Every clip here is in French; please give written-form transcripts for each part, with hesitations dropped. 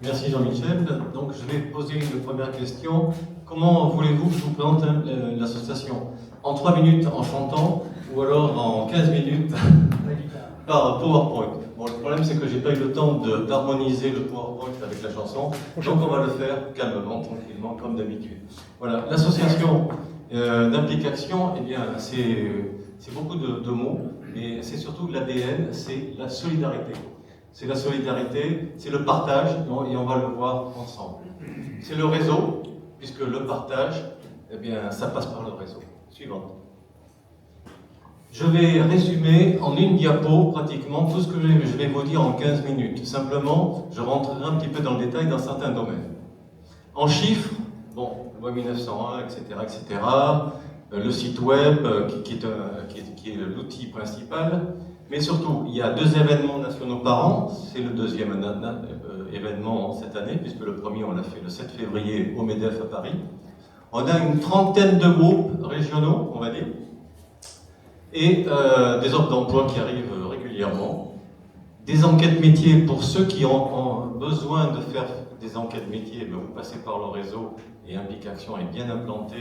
Merci Jean-Michel. Donc je vais poser une première question. Comment voulez-vous que je vous présente l'association? En 3 minutes en chantant ou alors en 15 minutes par PowerPoint? Bon, le problème c'est que j'ai pas eu le temps d'harmoniser le PowerPoint avec la chanson, donc on va le faire calmement, tranquillement, comme d'habitude. Voilà, l'association d'implication, eh bien, c'est beaucoup de mots, mais c'est surtout l'ADN, c'est la solidarité. C'est la solidarité, c'est le partage, et on va le voir ensemble. C'est le réseau, puisque le partage, eh bien, ça passe par le réseau. Suivante. Je vais résumer en une diapo pratiquement tout ce que je vais vous dire en 15 minutes. Simplement, je rentrerai un petit peu dans le détail dans certains domaines. En chiffres, bon, loi 1901, etc., etc., le site web qui est l'outil principal, mais surtout, il y a 2 événements nationaux par an, c'est le 2e événement cette année, puisque le premier, on l'a fait le 7 février au MEDEF à Paris. On a une trentaine de groupes régionaux, on va dire, et des offres d'emploi qui arrivent régulièrement, des enquêtes métiers pour ceux qui ont besoin de faire des enquêtes métiers, ben vous passez par le réseau et Implication est bien implanté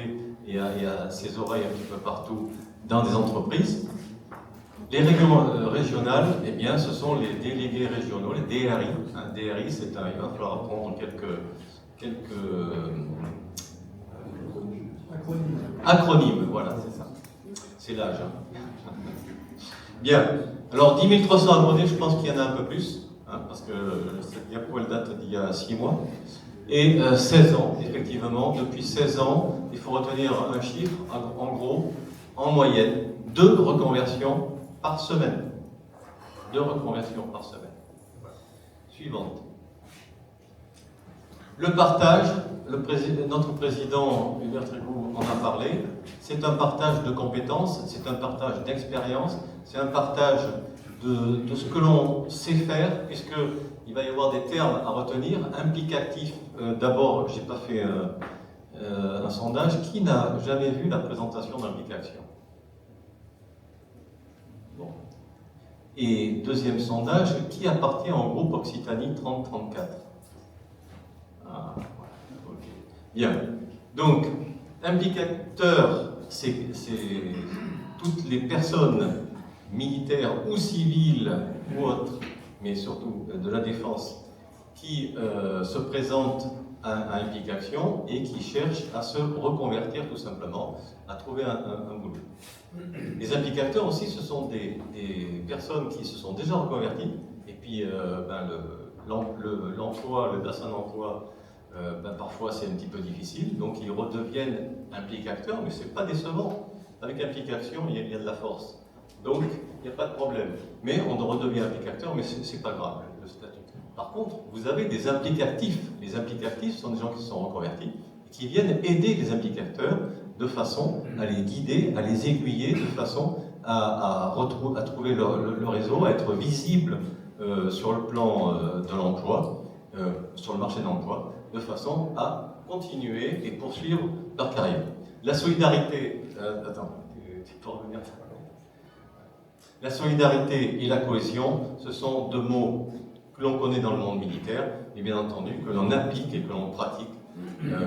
et a ses oreilles un petit peu partout dans des entreprises. Les réunions régionales, eh bien, ce sont les délégués régionaux, les DRI. Un DRI, il va falloir apprendre quelques acronymes, voilà, c'est ça. C'est l'âge. Hein. Bien. Alors, 10 300 abonnés, je pense qu'il y en a un peu plus, hein, parce que cette diapo, elle date d'il y a 6 mois. Et 16 ans, effectivement, depuis 16 ans, il faut retenir un chiffre, en gros, en moyenne, 2 reconversions par semaine. 2 reconversions par semaine. Suivante. Le partage, notre président Hubert Trégou en a parlé, c'est un partage de compétences, c'est un partage d'expérience, c'est un partage de ce que l'on sait faire, puisqu'il va y avoir des termes à retenir. Implicatif, d'abord, je n'ai pas fait un sondage, qui n'a jamais vu la présentation d'implication? Bon. Et deuxième sondage, qui appartient au groupe Occitanie 3034? Ah, voilà. Okay. Bien. Donc, implicateur, c'est toutes les personnes militaires ou civiles ou autres, mais surtout de la défense, qui se présentent à Implication et qui cherchent à se reconvertir tout simplement, à trouver un boulot. Les implicateurs aussi, ce sont des personnes qui se sont déjà reconverties, et puis l'emploi, le bassin d'emploi, parfois c'est un petit peu difficile, donc ils redeviennent implicateurs, mais c'est pas décevant. Avec Implication, il y a de la force. Donc, il n'y a pas de problème. Mais on redevient implicateur, mais c'est pas grave, le statut. Par contre, vous avez des implicatifs. Les implicatifs sont des gens qui se sont reconvertis et qui viennent aider les implicateurs de façon à les guider, à les aiguiller, de façon à trouver le réseau, à être visible sur le plan de l'emploi, sur le marché de l'emploi, de façon à continuer et poursuivre leur carrière. La solidarité... tu peux revenir. La solidarité et la cohésion, ce sont 2 mots que l'on connaît dans le monde militaire, et bien entendu que l'on applique et que l'on pratique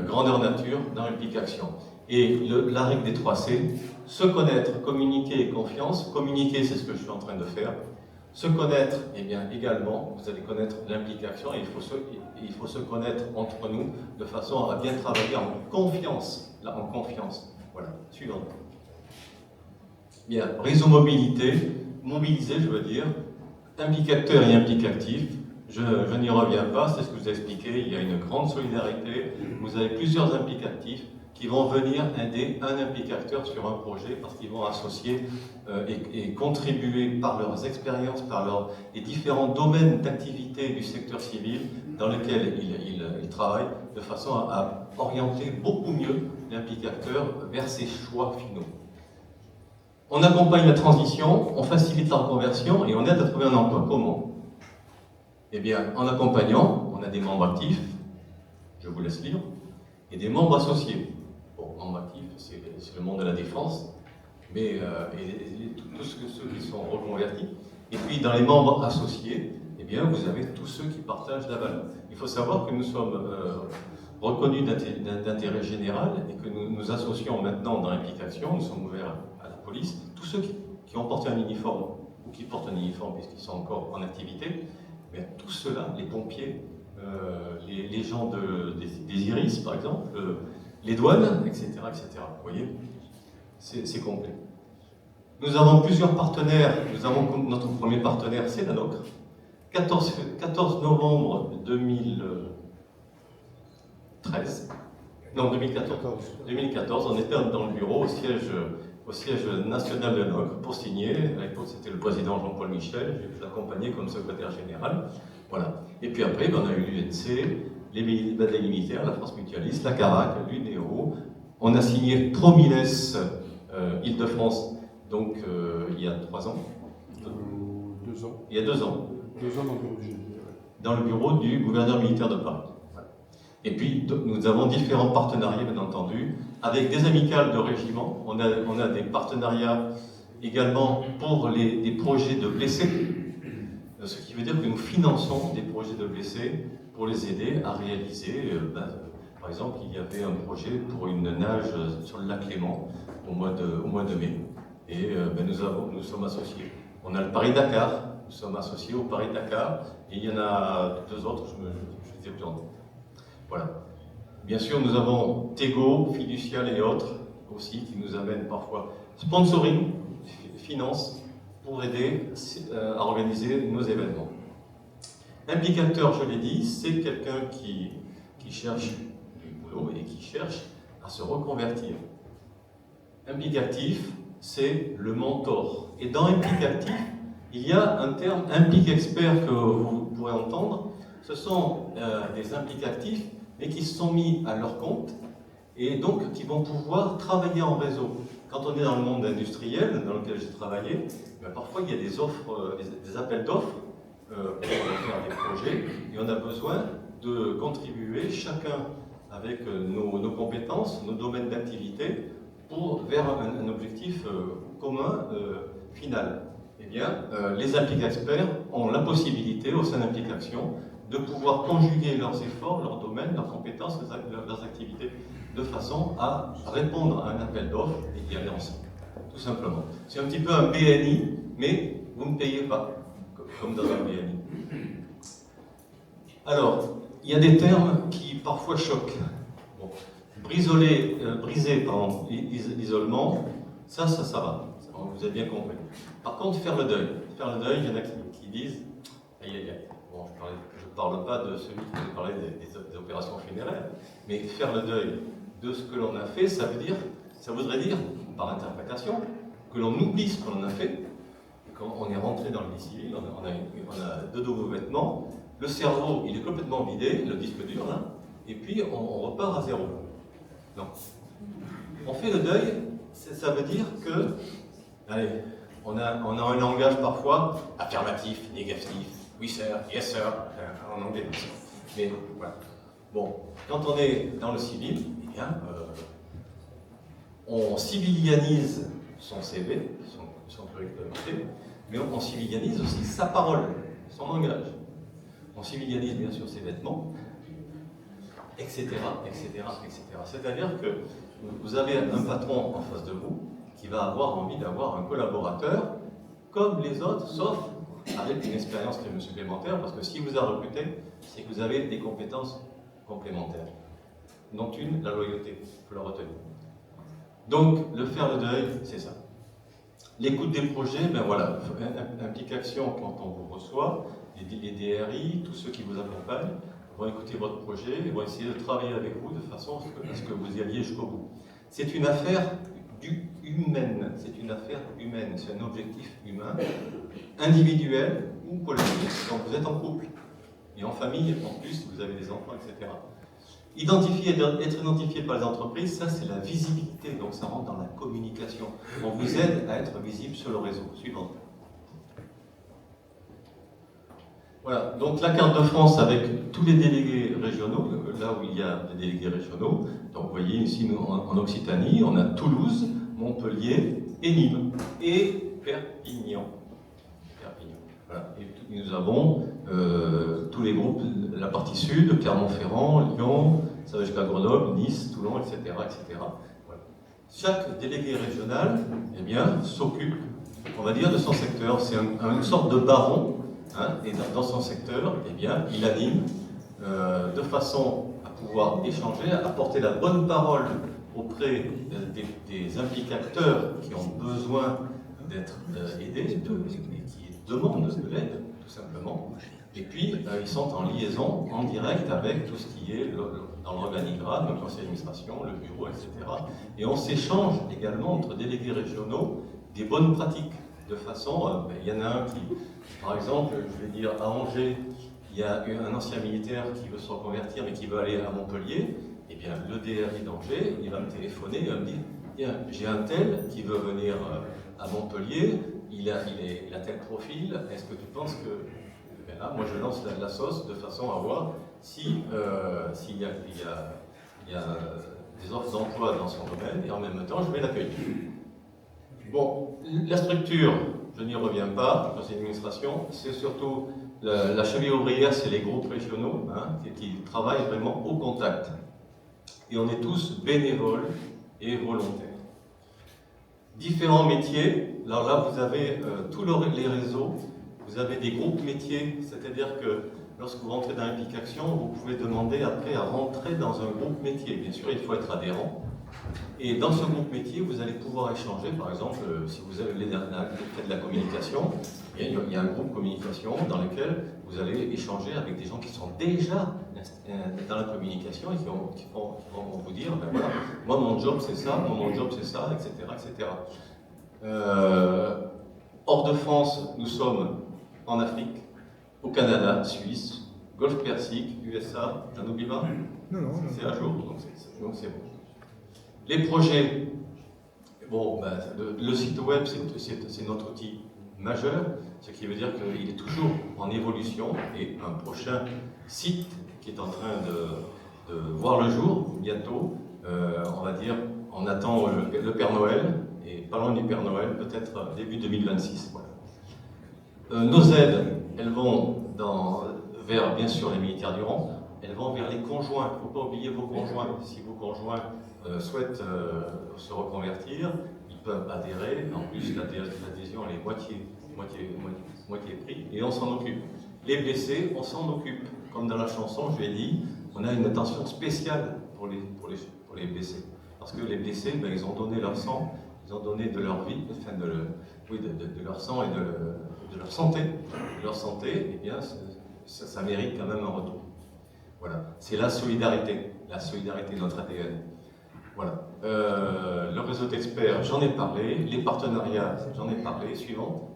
grandeur nature dans l'implication. Et la règle des 3 C, se connaître, communiquer et confiance. Communiquer, c'est ce que je suis en train de faire. Se connaître, eh bien également, vous allez connaître l'implication et il faut se connaître entre nous de façon à bien travailler en confiance. Là, en confiance. Voilà, suivant. Bien, réseau mobilité, mobiliser, je veux dire, implicateur et implicatif. Je n'y reviens pas, c'est ce que je vous ai expliqué, il y a une grande solidarité, vous avez plusieurs implicatifs qui vont venir aider un implicateur sur un projet parce qu'ils vont associer et contribuer par leurs expériences, par les différents domaines d'activité du secteur civil dans lesquels ils travaillent, de façon à orienter beaucoup mieux l'implicateur vers ses choix finaux. On accompagne la transition, on facilite la reconversion et on aide à trouver un emploi. Comment? Eh bien, en accompagnant, on a des membres actifs, je vous laisse lire, et des membres associés. Bon, membres actifs, c'est le monde de la défense, mais tous ceux qui sont reconvertis. Et puis, dans les membres associés, eh bien, vous avez tous ceux qui partagent la valeur. Il faut savoir que nous sommes reconnus d'intérêt général et que nous associons maintenant dans l'implication, nous sommes ouverts à la police, tous ceux qui ont porté un uniforme ou qui portent un uniforme puisqu'ils sont encore en activité, mais tous ceux-là, les pompiers, les gens des iris par exemple, les douanes, etc. etc. Vous voyez, c'est complet. Nous avons plusieurs partenaires. Notre premier partenaire, c'est la NOCRE. 14 novembre 2013, non 2014, on était dans le bureau au siège national de la NOCRE pour signer. À l'époque, c'était le président Jean-Paul Michel, je l'accompagnais comme secrétaire général. Voilà. Et puis après, on a eu l'UNC, les batailles militaires, la France Mutualiste, la CARAC, l'UNEO. On a signé Promiles Île-de-France, donc il y a 3 ans. 2 ans. Il y a 2 ans. 2 ans dans le bureau du GIE. Dans le bureau du gouverneur militaire de Paris. Et puis, nous avons différents partenariats, bien entendu, avec des amicales de régiment. On a des partenariats également pour des projets de blessés, ce qui veut dire que nous finançons des projets de blessés pour les aider à réaliser. Par exemple, il y avait un projet pour une nage sur le lac Léman au mois de mai. Et nous sommes associés. On a le Paris-Dakar, nous sommes associés au Paris-Dakar, et il y en a 2 autres, je les ai plus en tête. Voilà. Bien sûr, nous avons Tego, Fiducial et autres aussi qui nous amènent parfois sponsoring, finance, pour aider à organiser nos événements. Implicateur, je l'ai dit, c'est quelqu'un qui cherche du boulot et qui cherche à se reconvertir. Implicatif, c'est le mentor. Et dans implicatif, il y a un terme implique-expert que vous pourrez entendre. Ce sont des implicatifs, mais qui se sont mis à leur compte et donc qui vont pouvoir travailler en réseau. Quand on est dans le monde industriel, dans lequel j'ai travaillé, parfois il y a des offres, des appels d'offres pour faire des projets, et on a besoin de contribuer chacun avec nos compétences, nos domaines d'activité, vers un objectif commun final. Eh bien, les implique-experts ont la possibilité, au sein d'Implication, de pouvoir conjuguer leurs efforts, leurs domaines, leurs compétences, leurs activités, de façon à répondre à un appel d'offres et d'y aller ensemble, tout simplement. C'est un petit peu un BNI, mais vous ne payez pas, comme dans un BNI. Alors, il y a des termes qui parfois choquent. Bon. Briser l'isolement, ça va. Vous avez bien compris. Par contre, faire le deuil, il y en a qui disent, aïe aïe aïe. Bon, je ne parle pas de celui qui nous parlait des opérations funéraires, mais faire le deuil de ce que l'on a fait, ça voudrait dire, par interprétation, que l'on oublie ce que l'on a fait. Quand on est rentré dans le lit civil, on a 2 nouveaux vêtements, le cerveau il est complètement vidé, le disque dur là, et puis on repart à 0. Non. On fait le deuil, ça veut dire que, allez, on a un langage parfois affirmatif, négatif. Oui, sir, yes, sir, en anglais. Mais voilà. Bon, quand on est dans le civil, eh bien, on civilianise son CV, son curriculum vitae, mais on civilianise aussi sa parole, son langage. On civilianise bien sûr ses vêtements, etc., etc., etc. C'est-à-dire que vous avez un patron en face de vous qui va avoir envie d'avoir un collaborateur comme les autres, sauf avec une expérience supplémentaire, parce que si vous a recruté, c'est que vous avez des compétences complémentaires, dont une, la loyauté, il faut la retenir. Donc, le faire le deuil, c'est ça. L'écoute des projets, ben voilà, implication quand on vous reçoit, les DRI, tous ceux qui vous accompagnent, vont écouter votre projet et vont essayer de travailler avec vous de façon à ce que vous y alliez jusqu'au bout. C'est une affaire humaine, c'est un objectif humain, individuel ou collectif quand vous êtes en couple et en famille, en plus vous avez des enfants, etc. Être identifié par les entreprises, ça c'est la visibilité, donc ça rentre dans la communication. On vous aide à être visible sur le réseau. Suivant. Voilà, donc la carte de France avec tous les délégués régionaux, là où il y a des délégués régionaux. Donc vous voyez ici nous, en Occitanie, on a Toulouse, Montpellier et Nîmes et Perpignan. Voilà. Et nous avons tous les groupes, la partie sud, Clermont-Ferrand, Lyon, ça va jusqu'à Grenoble, Nice, Toulon, etc. etc. Voilà. Chaque délégué régional eh bien, s'occupe, on va dire, de son secteur. C'est une sorte de baron, hein, et dans son secteur, eh bien, il anime de façon à pouvoir échanger, à apporter la bonne parole auprès des implicateurs qui ont besoin d'être aidés, et qui demandent de l'aide, tout simplement. Et puis, ils sont en liaison, en direct avec tout ce qui est dans l'organigramme, le conseil d'administration, le bureau, etc. Et on s'échange également entre délégués régionaux des bonnes pratiques, de façon, il y en a un qui, par exemple, je vais dire, à Angers, il y a un ancien militaire qui veut se reconvertir mais qui veut aller à Montpellier. Eh bien, le DRI d'Angers, il va me téléphoner, il va me dire, tiens, j'ai un tel qui veut venir à Montpellier, il a tel profil, est-ce que tu penses que... Ben là, moi je lance la sauce de façon à voir s'il y a des offres d'emploi dans son domaine, et en même temps je vais l'accueillir. Bon, la structure, je n'y reviens pas, dans l'administration, c'est surtout la cheville ouvrière, c'est les groupes régionaux, hein, qui travaillent vraiment au contact. Et on est tous bénévoles et volontaires. Différents métiers, alors là vous avez tous les réseaux, vous avez des groupes métiers, c'est-à-dire que lorsque vous rentrez dans l'implication, vous pouvez demander après à rentrer dans un groupe métier. Bien sûr, il faut être adhérent. Et dans ce groupe métier, vous allez pouvoir échanger, par exemple, si vous avez fait de la communication, il y a un groupe communication dans lequel vous allez échanger avec des gens qui sont déjà dans la communication et qui vont vous dire, ben voilà, moi mon job c'est ça, moi mon job c'est ça, etc. etc. Hors de France, nous sommes en Afrique, au Canada, Suisse, Golfe Persique, USA, j'en oublie pas? Non. C'est à jour, donc c'est bon. Les projets, bon, ben, le site web c'est notre outil majeur, ce qui veut dire qu'il est toujours en évolution et un prochain site qui est en train de voir le jour bientôt, on va dire, on attend le Père Noël et pas loin du Père Noël, peut-être début 2026. Voilà. Nos aides, elles vont vers bien sûr les militaires du rang, elles vont vers les conjoints. Il ne faut pas oublier vos conjoints. Si vos conjoints souhaitent se reconvertir, ils peuvent adhérer. En plus, l'adhésion elle est moitié prix, et on s'en occupe. Les blessés, on s'en occupe. Comme dans la chanson, je l'ai dit, on a une attention spéciale pour les blessés. Parce que les blessés, ben, ils ont donné leur sang, ils ont donné de leur vie, enfin de leur sang et de leur santé. De leur santé, eh bien, ça mérite quand même un retour. Voilà, c'est la solidarité de notre ADN. Voilà. Le réseau d'experts, j'en ai parlé. Les partenariats, j'en ai parlé. Suivant.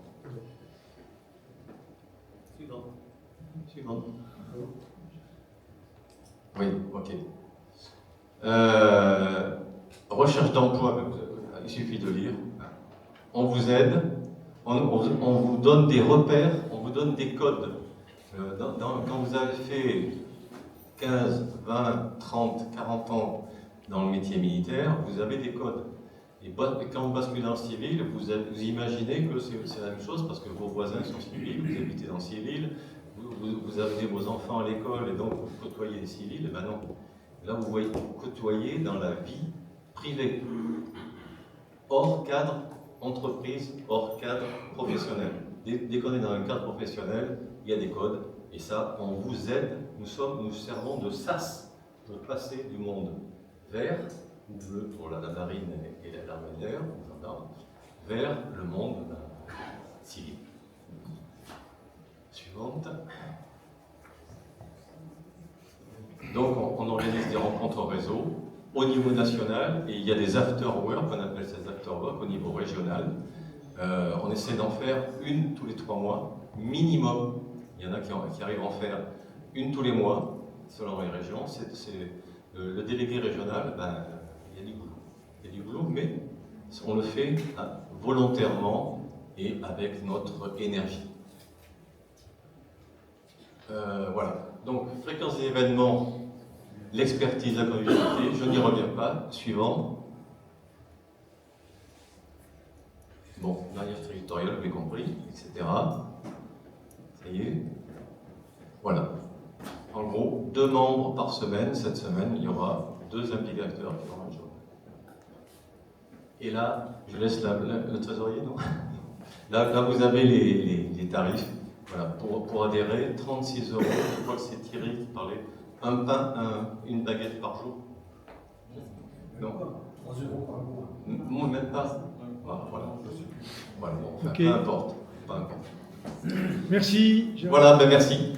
Oui, ok. Recherche d'emploi, il suffit de lire. On vous aide, on vous donne des repères, on vous donne des codes. Quand vous avez fait 15, 20, 30, 40 ans dans le métier militaire, vous avez des codes. Et quand vous basculez dans le civil, vous imaginez que c'est la même chose parce que vos voisins sont civils, vous habitez dans le civil, vous amenez vos enfants à l'école et donc vous côtoyez les civils. Et ben non. Là, vous côtoyez dans la vie privée, hors cadre entreprise, hors cadre professionnel. Dès qu'on est dans un cadre professionnel, il y a des codes. Et ça, on vous aide. Nous servons de sas pour passer du monde vert, ou bleu pour la marine et l'armée de l'air, vers le monde civil. Suivante. Donc, on organise des rencontres au réseau, au niveau national, et il y a des after-work, on appelle ces after-work au niveau régional. On essaie d'en faire une tous les 3 mois, minimum. Il y en a qui arrivent à en faire une tous les mois, selon les régions. Le délégué régional, ben, il y a du boulot, mais on le fait volontairement et avec notre énergie. Voilà. Donc, fréquence des événements, l'expertise, la convivialité, je n'y reviens pas. Suivant. Bon, manière territoriale, vous avez compris, etc. Vous voyez? Voilà. En gros, 2 membres par semaine. Cette semaine, il y aura 2 implicateurs qui feront le job. Et là, je laisse le trésorier, non? Là, vous avez les tarifs. Voilà, pour adhérer, 36 €. Je crois que c'est Thierry qui parlait. Un pain, une baguette par jour. Non? 3 € par mois. Moi, même pas. Voilà. Voilà, bon, enfin, Ok. peu importe. Peu importe. Merci. Gérard. Voilà, ben merci.